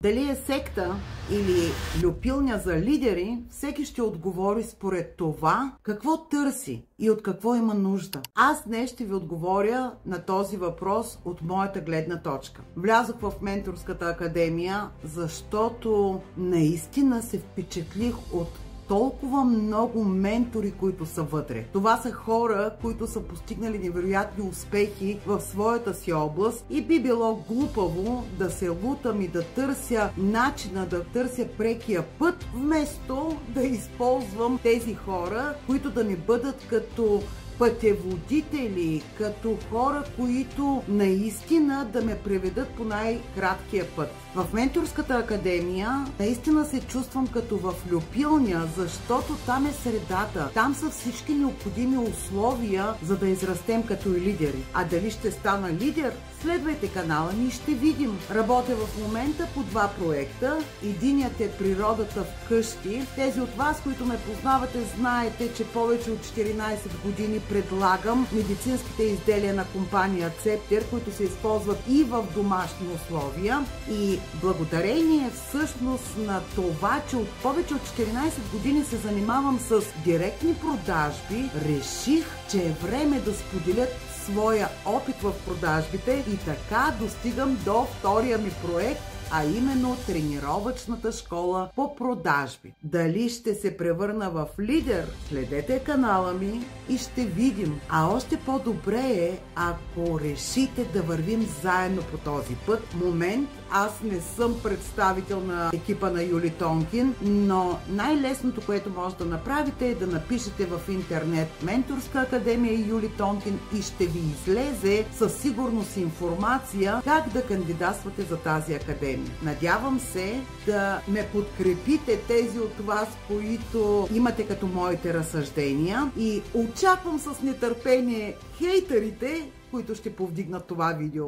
Дали е секта или люпилня за лидери, всеки ще отговори според това какво търси и от какво има нужда. Аз днес ще ви отговоря на този въпрос от моята гледна точка. Влязох в менторската академия, защото наистина се впечатлих от толкова много ментори, които са вътре. Това са хора, които са постигнали невероятни успехи в своята си област и би било глупаво да се лутам и да търся начина, да търся прекия път, вместо да използвам тези хора, които да ми бъдат като пътеводители, като хора, които наистина да ме преведат по най-краткия път. В менторската академия наистина се чувствам като в люпилня, защото там е средата. Там са всички необходими условия, за да израстем като и лидери. А дали ще стана лидер? Следвайте канала ми и ще видим. Работя в момента по два проекта. Единият е природата вкъщи. Тези от вас, които ме познавате, знаете, че повече от 14 години предлагам медицинските изделия на компания Цептер, които се използват и в домашни условия. И благодарение всъщност на това, че от повече от 14 години се занимавам с директни продажби, реших, че е време да споделя своя опит в продажбите и така достигам до втория ми проект, а именно тренировъчната школа по продажби. Дали ще се превърна в лидер? Следете канала ми и ще видим. А още по-добре е, ако решите да вървим заедно по този път. Момент, аз не съм представител на екипа на Юли Тонкин, но най-лесното, което може да направите, е да напишете в интернет Менторска академия Юли Тонкин и ще ви излезе със сигурност информация как да кандидатствате за тази академия. Надявам се да ме подкрепите, тези от вас, които имате като моите разсъждения, и очаквам с нетърпение хейтерите, които ще повдигнат това видео.